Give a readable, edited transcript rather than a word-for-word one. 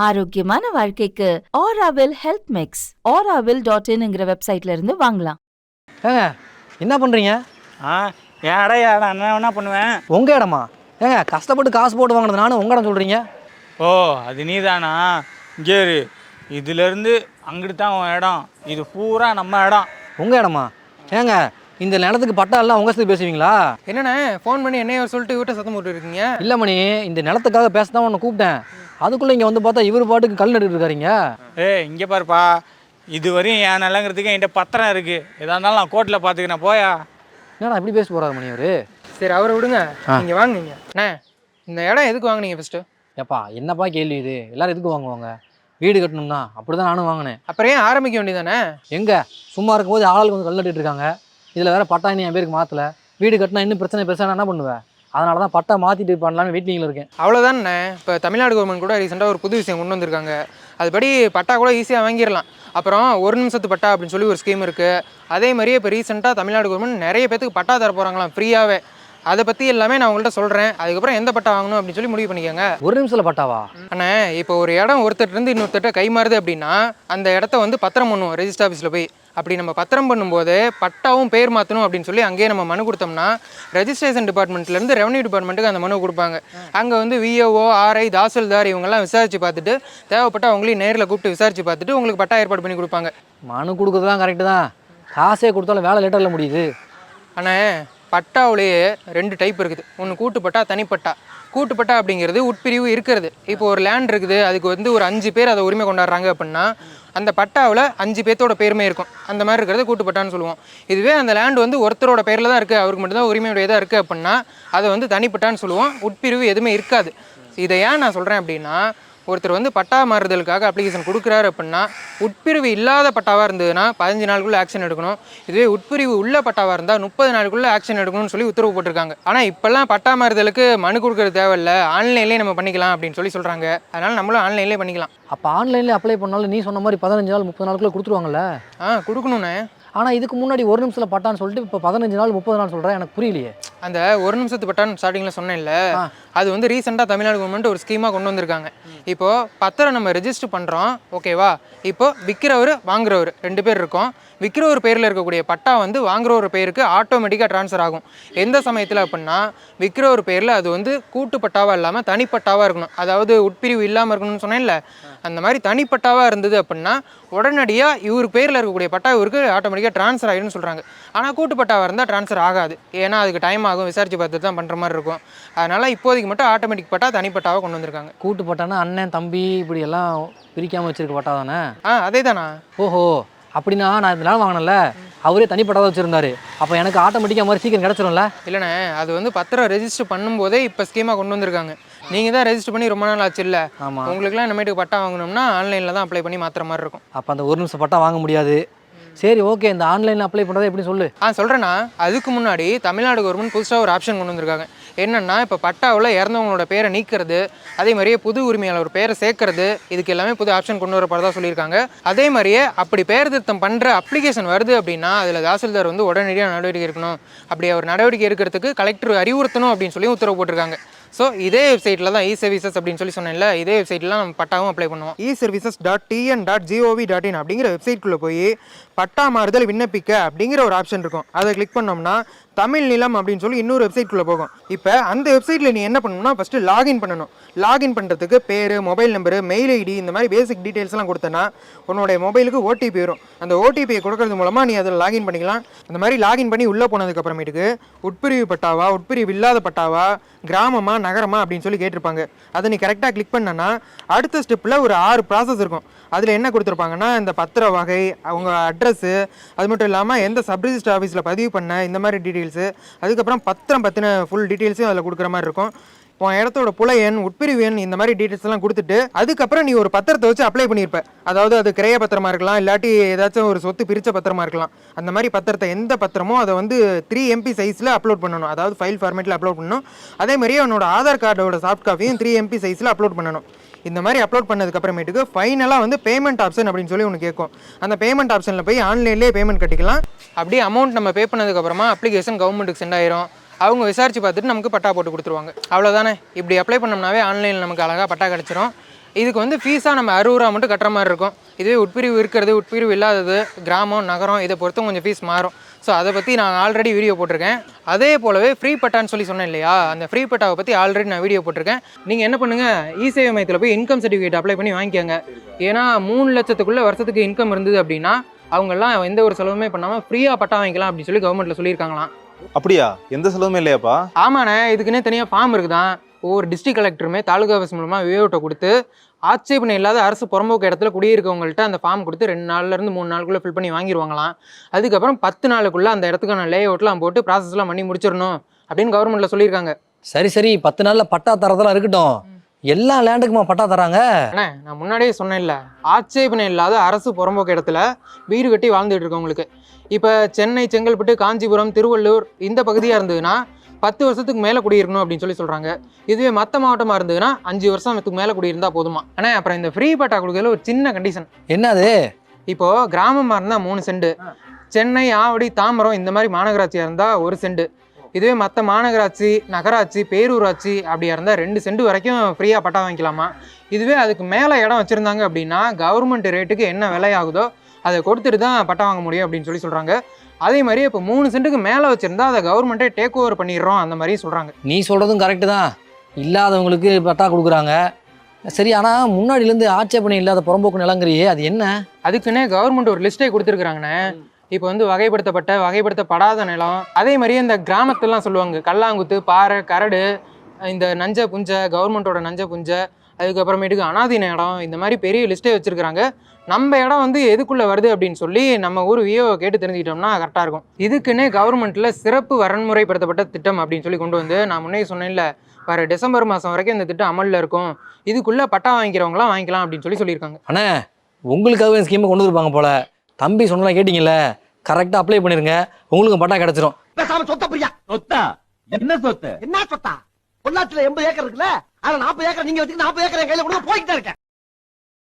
ஆரோக்கியமான வாழ்க்கைக்கு Aaravil health mix auraville.in வெப்சைட்ல இருந்து வாங்கலாம். ஏங்க என்ன பண்ணுறீங்க? என் இடையா நான் என்ன பண்ணுவேன்? உங்கள் இடமா? ஏங்க கஷ்டப்பட்டு காசு போட்டு வாங்கினது நானும் உங்கள் இடம் சொல்கிறீங்க? ஓ அது நீ தானா? கேரு இதுலேருந்து அங்கிட்டு தான் உன் இடம், இது பூரா நம்ம இடம். உங்கள் இடமா? ஏங்க இந்த நிலத்துக்கு பட்டா எல்லாம் உங்கள் சேர்த்து பேசுவீங்களா? என்னண்ணே ஃபோன் பண்ணி என்னைய சொல்லிட்டு இவர்கிட்ட சத்தம் போட்டு இருக்கீங்க? இல்லை மணி, இந்த நிலத்துக்காக பேச தான் உன்னை கூப்பிட்டேன். அதுக்குள்ளே இங்கே வந்து பார்த்தா இவர் பாட்டுக்கு கல் நட்டுட்டு இருக்காருங்க. இங்கே பாருப்பா, இதுவரையும் என் நிலங்கிறதுக்கு என்கிட்ட பத்திரம் இருக்குது. எதா இருந்தாலும் நான் கோர்ட்டில் பார்த்துக்கிறேன் போயா. என்னடா இப்படி பேச போகிறாரு மணி அவர்? சரி அவரை விடுங்க, நீங்கள் வாங்குனீங்க அண்ணே. இந்த இடம் எதுக்கு வாங்குனீங்க ஃபஸ்ட்டு? ஏப்பா என்னப்பா கேள்வி இது? எல்லோரும் எதுக்கு வாங்குவாங்க? வீடு கட்டணும்னா அப்படி தான் நானும் வாங்கினேன். அப்புறம் ஏன் ஆரம்பிக்க வேண்டியதானே? எங்கே சும்மா இருக்கும்போது ஆளுக்கு வந்து கல் நட்டுட்டு இருக்காங்க. இதில் வேறு பட்டா இன்னும் என் பேருக்கு மாற்றலை. வீடு கட்டினா இன்னும் பிரச்சனை பெருசாக என்ன பண்ணுவேன்? அதனால தான் பட்டா மாற்றிட்டு பண்ணலான்னு வெயிட்டிங்கில் இருக்கேன். அவ்வளோதானே. இப்போ தமிழ்நாடு கவர்மெண்ட் கூட ரீசெண்டாக ஒரு புது விஷயம் கொண்டு வந்திருக்காங்க. அதுபடி பட்டா கூட ஈஸியாக வாங்கிடலாம். அப்புறம் ஒரு நிமிஷத்து பட்டா அப்படின்னு சொல்லி ஒரு ஸ்கீம் இருக்குது. அதே மாதிரியே இப்போ ரீசெண்டாக தமிழ்நாடு கவர்மெண்ட் நிறைய பேத்துக்கு பட்டா தர போகிறாங்களாம் ஃப்ரீயாகவே. அதை பற்றி எல்லாமே நான் உங்கள்கிட்ட சொல்கிறேன். அதுக்கப்புறம் எந்த பட்டா வாங்கணும் அப்படின்னு சொல்லி முடிவு பண்ணிக்கோங்க. ஒரு நிமிஷத்தில் பட்டாவா? அண்ணே இப்போ ஒரு இடம் ஒருத்தர்கிட்ட இன்னொருத்தர்கிட்ட கை மாறுது அப்படின்னா அந்த இடத்த வந்து பத்திரம் பண்ணுவோம் ரெஜிஸ்டர் ஆஃபீஸில் போய். அப்படி நம்ம பத்திரம் பண்ணும்போது பட்டாவும் பேர் மாற்றணும் அப்படின்னு சொல்லி அங்கேயே நம்ம மனு கொடுத்தோம்னா ரெஜிஸ்ட்ரேஷன் டிபார்ட்மெண்ட்லேருந்து ரெவன்யூ டிபார்ட்மெண்ட்டுக்கு அந்த மனு கொடுப்பாங்க. அங்கே வந்து விஓஓ, ஆர்ஐ, தாசில்தார் இவங்கெல்லாம் விசாரித்து பார்த்துட்டு தேவைப்பட்ட அவங்களையும் நேரில் கூப்பிட்டு விசாரித்து பார்த்துட்டு உங்களுக்கு பட்டா ஏற்பாடு பண்ணி கொடுப்பாங்க. மனு கொடுக்குறது தான் கரெக்டு தான். காசே கொடுத்தாலும் வேலை லேட்டரில் முடியுது. அண்ணே பட்டாவிலேயே 2 டைப் இருக்குது. ஒன்று கூட்டுப்பட்டா, தனிப்பட்டா. கூட்டுப்பட்டா அப்படிங்கிறது உட்பிரிவு இருக்கிறது. இப்போ ஒரு லேண்ட் இருக்குது, அதுக்கு வந்து ஒரு 5 பேர் அதை உரிமை கொண்டாடுறாங்க அப்படின்னா அந்த பட்டாவில் 5 பேர்த்தோட பேருமே இருக்கும். அந்த மாதிரி இருக்கிறது கூட்டுப்பட்டான்னு சொல்லுவோம். இதுவே அந்த லேண்ட் வந்து ஒருத்தரோட பேரில் தான் இருக்குது, அவருக்கு மட்டும்தான் உரிமையுடையதாக இருக்குது அப்படின்னா அதை வந்து தனிப்பட்டான்னு சொல்லுவோம். உட்பிரிவு எதுவுமே இருக்காது. இதை ஏன் நான் சொல்கிறேன் அப்படின்னா, ஒருத்தர் வந்து பட்டா மாறுதலுக்காக அப்ளிகேஷன் கொடுக்குறாரு அப்படின்னா உட்பிரிவு இல்லாத பட்டாவாக இருந்ததுன்னா 15 நாளுக்குள்ளே ஆக்ஷன் எடுக்கணும். இதுவே உட்பிரிவு உள்ள பட்டாவாக இருந்தால் 30 நாளுக்குள்ளே ஆக்ஷன் எடுக்கணும்னு சொல்லி உத்தரவு போட்டிருக்காங்க. ஆனால் இப்போல்லாம் பட்டா மாறுதலுக்கு மனு கொடுக்குறது தேவையில்லை, ஆன்லைன்லேயே நம்ம பண்ணிக்கலாம் அப்படின்னு சொல்லி சொல்கிறாங்க. அதனால் நம்மளும் ஆன்லைன்லேயே பண்ணிக்கலாம். அப்போ ஆன்லைனில் அப்ளை பண்ணாலும் நீ சொன்ன மாதிரி 15 நாள் 30 நாளுக்குள்ளே கொடுத்துருவாங்கல்ல? கொடுக்கணுண்ணே. ஆனால் இதுக்கு முன்னாடி ஒரு நிமிஷத்தில் பட்டான்னு சொல்லிட்டு இப்போ 15 நாள் 30 நாள் சொல்கிறேன். எனக்கு புரியலையே. அந்த ஒரு நிமிஷத்து பட்டான்னு ஸ்டார்டிங்கில் சொன்னேன்ல, அது வந்து ரீசெண்டாக தமிழ்நாடு கவர்மெண்ட் ஒரு ஸ்கீமாக கொண்டு வந்திருக்காங்க. இப்போது பத்திரம் நம்ம ரெஜிஸ்டர் பண்ணுறோம், ஓகேவா? இப்போது விற்கிறவர் வாங்குறவர் 2 பேர் இருக்கோம். விற்கிறவர் பேரில் இருக்கக்கூடிய பட்டா வந்து வாங்குறவர் பேருக்கு ஆட்டோமேட்டிக்காக ட்ரான்ஸ்ஃபர் ஆகும். எந்த சமயத்தில் அப்படின்னா விற்கிறவர் பேரில் அது வந்து கூட்டு பட்டாவாக இல்லாமல் தனிப்பட்டாவாக இருக்கணும். அதாவது உட்பிரிவு இல்லாமல் இருக்கணும்னு சொன்னேன்ல, அந்த மாதிரி தனிப்பட்டாவாக இருந்தது அப்படின்னா உடனடியாக இவர் பேரில் இருக்கக்கூடிய பட்டா இவருக்கு ஆட்டோமேட்டிக்காக ட்ரான்ஸ்ஃபர் ஆகிடும்னு சொல்கிறாங்க. ஆனால் கூட்டுப்பட்டாவாக இருந்தால் ட்ரான்ஸ்ஃபர் ஆகாது. ஏன்னா அதுக்கு டைம் ஆகும், விசாரித்து பார்த்து தான் பண்ணுற மாதிரி இருக்கும். அதனால் இப்போதைக்கு மட்டும் ஆட்டோமேட்டிக் பட்டா தனிப்பட்டாவாக கொண்டு வந்திருக்காங்க. கூட்டு பட்டானா அண்ணன் தம்பி இப்படி எல்லாம் பிரிக்காமல் வச்சிருக்க பட்டா தானே? அதே தானா? ஓஹோ, அப்படின்னா நான் இந்த நாள் வாங்கினேன்ல, அவரே தனிப்பட்டா தான் வச்சுருந்தாரு. அப்போ எனக்கு ஆட்டோமேட்டிக்காக மாதிரி சீக்கிரம் கிடச்சிரும்ல? இல்லைண்ணே, அது வந்து பத்திரம் ரெஜிஸ்டர் பண்ணும்போதே இப்போ ஸ்கீமாக கொண்டு வந்திருக்காங்க. நீங்கள் தான் ரெஜிஸ்டர் பண்ணி ரொம்ப நாள் ஆச்சு இல்லை? ஆமாம். உங்களுக்குலாம் இனிமேட்டுக்கு பட்டா வாங்கணும்னா ஆன்லைனில் தான் அப்ளை பண்ணி மாற்றுற மாதிரி இருக்கும். அப்போ அந்த ஒரு நிமிஷம் பட்டா வாங்க முடியாது. சரி ஓகே, இந்த ஆன்லைனில் அப்ளை பண்ணுறது எப்படி சொல்லு? சொல்கிறேன்னா, அதுக்கு முன்னாடி தமிழ்நாடு கவர்மெண்ட் புதுசாக ஒரு ஆப்ஷன் கொண்டு வந்திருக்காங்க. என்னென்னா இப்போ பட்டாவில் இறந்தவங்களோட பேரை நீக்கிறது, அதே மாதிரியே புது உரிமையாளர் பேரை சேர்க்கறது, இதுக்கு எல்லாமே புது ஆப்ஷன் கொண்டு வரப்போறதா சொல்லியிருக்காங்க. அதே மாதிரியே அப்படி பேர் திருத்தம் பண்ணுற அப்ளிகேஷன் வருது அப்படின்னா அதில் தாசில்தார் வந்து உடனடியாக நடவடிக்கை எடுக்கணும். அப்படி அவர் நடவடிக்கை எடுக்கிறதுக்கு கலெக்டர் அறிவுறுத்தணும் அப்படின்னு சொல்லி உத்தரவு போட்டிருக்காங்க. ஸோ இதே வெப்சைட்டில் தான் இ-சர்வீசஸ் அப்படின்னு சொல்லி சொன்னேன்ல, இதே வெப்சைட்டில் நம்ம பட்டாவும் அப்ளை பண்ணுவோம். e-services.tn.gov.in அப்படிங்கிற வெப்சைட்குள்ளே போய் பட்டா மாறுதல் விண்ணப்பிக்க அப்படிங்கிற ஒரு ஆப்ஷன் இருக்கும். அதை கிளிக் பண்ணோம்னா தமிழ் நிலம் அப்படின்னு சொல்லி இன்னொரு வெப்சைட்குள்ளே போகும். இப்போ அந்த வெப்சைட்டில் நீ என்ன பண்ணணும்னா ஃபஸ்ட்டு லாகின் பண்ணணும். லாகின் பண்ணுறதுக்கு பேர், மொபைல் நம்பரு, மெயில் ஐடி, இந்த மாதிரி பேசிக் டீட்டெயில்ஸ்லாம் கொடுத்தனா உன்னோடைய மொபைலுக்கு ஓடிபி வரும். அந்த ஓடிபியை கொடுக்கறது மூலமாக நீ அதில் லாகின் பண்ணிக்கலாம். அந்த மாதிரி லாகின் பண்ணி உள்ளே போனதுக்கப்புறமேட்டுக்கு உட்பிரிவு பட்டாவா, உட்பிரிவு இல்லாத பட்டாவா, கிராமமா, நகரமா அப்படின்னு சொல்லி கேட்டிருப்பாங்க. அதை நீ கரெக்டாக கிளிக் பண்ணனா அடுத்த ஸ்டெப்பில் ஒரு 6 ப்ராசஸ் இருக்கும். அதில் என்ன கொடுத்துருப்பாங்கன்னா இந்த பத்திர வகை, அவங்க அட்ரஸ்ஸு, அது மட்டும் இல்லாமல் எந்த சப் ரிஜிஸ்டர் ஆஃபீஸில் பதிவு பண்ண, இந்த மாதிரி டீட்டெயில்ஸு, அதுக்கப்புறம் பத்திரம் பற்றின ஃபுல் டீட்டெயில்ஸும் அதில் கொடுக்குற மாதிரி இருக்கும். உன் இடத்தோட புல எண், உட்பிரிவு எண், இந்த மாதிரி டீட்டெயில்ஸ் எல்லாம் கொடுத்துட்டு அதுக்கப்புறம் நீ ஒரு பத்திரத்தை வச்சு அப்ளை பண்ணியிருப்ப. அதாவது அது கிரைய பத்திரமா இருக்கலாம், இல்லாட்டி ஏதாச்சும் ஒரு சொத்து பிரிச்ச பத்திரமா இருக்கலாம். அந்த மாதிரி பத்திரத்தை எந்த பத்திரமோ அதை வந்து 3 MB சைஸில் அப்லோட் பண்ணணும். அதாவது ஃபைல் ஃபார்மேட்டில் அப்லோட் பண்ணணும். அதே மாதிரியே உன்னோட ஆதார் கார்டோட சாஃப்ட் காப்பியும் 3 MB சைஸில் அப்லோட் பண்ணணும். இந்த மாதிரி அப்லோட் பண்ணதுக்கப்புறமேட்டுக்கு ஃபைனலாக வந்து பேமெண்ட் ஆப்ஷன் அப்படின்னு சொல்லி ஒன்று கேட்கும். அந்த பேமெண்ட் ஆப்ஷனில் போய் ஆன்லைன்லேயே பேமெண்ட் கட்டிக்கலாம். அப்படியே அமௌண்ட் நம்ம பே பண்ணதுக்கப்புறமா அப்ளிகேஷன் கவர்மெண்ட்டுக்கு சென்ட் ஆயிரும். அவங்க விசாரித்து பார்த்துட்டு நமக்கு பட்டா போட்டு கொடுத்துருவாங்க. அவ்வளோதானே. இப்படி அப்ளை பண்ணோம்னாவே ஆன்லைனில் நமக்கு அழகாக பட்டா கிடச்சிரும். இதுக்கு வந்து ஃபீஸாக நம்ம 60 ரூபா மட்டும் கட்டுற மாதிரி இருக்கும். இதுவே உட்பிரிவு இருக்கிறது, உட்பிரிவு இல்லாதது, கிராமம் நகரம் இதை பொறுத்தும் கொஞ்சம் ஃபீஸ் மாறும். ஸோ அதை பற்றி நான் ஆல்ரெடி வீடியோ போட்டிருக்கேன். அதே போலவே ஃப்ரீ பட்டான்னு சொல்லி சொன்னேன் இல்லையா, அந்த ஃப்ரீ பட்டாவை பற்றி ஆல்ரெடி நான் வீடியோ போட்டிருக்கேன். நீங்கள் என்ன பண்ணுங்கள், இ-சேவை மையத்தில் போய் இன்கம் சர்டிஃபிகேட் அப்ளை பண்ணி வாங்கிக்கோங்க. ஏன்னா 3 லட்சத்துக்குள்ளே வருஷத்துக்கு இன்கம் இருந்தது அப்படின்னா அவங்கெல்லாம் எந்த ஒரு செலவுமே பண்ணாமல் ஃப்ரீயாக பட்டா வாங்கிக்கலாம் அப்படின்னு சொல்லி கவர்மெண்ட்டில் சொல்லியிருக்காங்களாம். அப்படியா? எந்த செலவுமே இல்லையாப்பா? ஆமாண்ணே, இதுக்குன்னே தனியாக ஃபார்ம் இருக்குதான். ஒவ்வொரு டிஸ்ட்ரிக்ட் கலெக்டருமே தாலுகா ஆஃபீஸ் மூலமாக விஓட்டை கொடுத்து ஆட்சேபனை இல்லாத அரசு புறம்போக்கு இடத்துல குடியிருக்கவங்கள்ட்ட அந்த ஃபார்ம் கொடுத்து 2 நாள்லேருந்து 3 நாளுக்குள்ளே ஃபில் பண்ணி வாங்கிடுவாங்களாம். அதுக்கப்புறம் 10 நாளுக்குள்ளே அந்த இடத்துக்கான லே அவுட்லாம் போட்டு ப்ராசஸ்லாம் பண்ணி முடிச்சிடணும் அப்படின்னு கவர்மெண்ட்டில் சொல்லியிருக்காங்க. சரி 10 நாளில் பட்டா தரதெல்லாம் இருக்கட்டும், எல்லா லேண்டுக்குமா பட்டா தராங்க? அண்ணே, நான் முன்னாடியே சொன்னேன்ல, ஆட்சேபனை இல்லாத அரசு புறம்போக்கு இடத்துல வீடு கட்டி வாழ்ந்துட்டு இருக்கவங்களுக்கு. இப்போ சென்னை, செங்கல்பட்டு, காஞ்சிபுரம், திருவள்ளூர் இந்த பகுதியாக இருந்ததுன்னா 10 வருஷத்துக்கு மேலே குடியிருக்கணும் அப்படின்னு சொல்லி சொல்கிறாங்க. இதுவே மற்ற மாவட்டமாக இருந்ததுன்னா 5 வருஷத்துக்கு மேலே குடியிருந்தா போதுமா. ஆனால் அப்புறம் இந்த ஃப்ரீ பட்டா கொடுக்கல ஒரு சின்ன கண்டிஷன். என்னது? இப்போது கிராமமாக இருந்தால் 3 சென்ட், சென்னை, ஆவடி, தாம்பரம் இந்த மாதிரி மாநகராட்சியாக இருந்தால் 1 சென்ட், இதுவே மற்ற மாநகராட்சி, நகராட்சி, பேரூராட்சி அப்படியா இருந்தால் 2 சென்ட் வரைக்கும் ஃப்ரீயாக பட்டா வாங்கிக்கலாமா. இதுவே அதுக்கு மேலே இடம் வச்சுருந்தாங்க அப்படின்னா கவர்மெண்ட் ரேட்டுக்கு என்ன விலையாகுதோ அதை கொடுத்துட்டு தான் பட்டா வாங்க முடியும் அப்படின்னு சொல்லி சொல்கிறாங்க. அதே மாதிரி இப்போ 3 சென்ட்டுக்கு மேலே வச்சுருந்தா அதை கவர்மெண்ட்டே டேக் ஓவர் பண்ணிடுறோம் அந்த மாதிரி சொல்கிறாங்க. நீ சொல்கிறதும் கரெக்டு தான், இல்லாதவங்களுக்கு பட்டா கொடுக்குறாங்க. சரி, ஆனால் முன்னாடியிலேருந்து ஆட்சேபனை இல்லாத புறம்போக்கு நிலங்கிறியே, அது என்ன? அதுக்குன்னே கவர்மெண்ட் ஒரு லிஸ்ட்டே கொடுத்துருக்குறாங்கண்ணே. இப்போ வந்து வகைப்படுத்தப்பட்ட, வகைப்படுத்தப்படாத நிலம், அதே மாதிரியே இந்த கிராமத்திலாம் சொல்லுவாங்க கல்லாங்குத்து, பாறை, கரடு, இந்த நஞ்ச புஞ்சை, கவர்மெண்ட்டோட நஞ்ச புஞ்சை, அதுக்கப்புறமேட்டுக்கு அனாதீன இடம், இந்த மாதிரி பெரிய லிஸ்ட்டே வச்சுருக்குறாங்க. நம்ம இடம் வந்து எதுக்குள்ளே வருது அப்படின்னு சொல்லி நம்ம ஊர் விஓ கேட்டு தெரிஞ்சுக்கிட்டோம்னா கரெக்டாக இருக்கும். இதுக்குன்னே கவர்மெண்ட்டில் சிறப்பு வரன்முறைப்படுத்தப்பட்ட திட்டம் அப்படின்னு சொல்லி கொண்டு வந்து, நான் முன்னே சொன்னேன்ல, வர டிசம்பர் மாதம் வரைக்கும் இந்த திட்டம் அமலில் இருக்கும். இதுக்குள்ளே பட்டா வாங்கிக்கிறவங்களாம் வாங்கிக்கலாம் அப்படின்னு சொல்லி சொல்லியிருக்காங்க. அண்ணே, உங்களுக்காகவே ஸ்கீமை கொண்டு வந்துருப்பாங்க போல. தம்பி சொன்னலாம் கேட்டிங்கல்ல, கரெக்டாக அப்ளை பண்ணிருங்க, உங்களுக்கு பட்டா கிடைச்சிரும். சொத்த பிரியா சொத்தா? என்ன சொத்து? என்ன சொத்தா? பொள்ளாச்சியில் 80 ஏக்கர் இருக்குல்ல, அதில் 40 ஏக்கர் நீங்க வச்சுக்க, 40 ஏக்கர் என் கையில கூட போய்கிட்டே இருக்கேன்.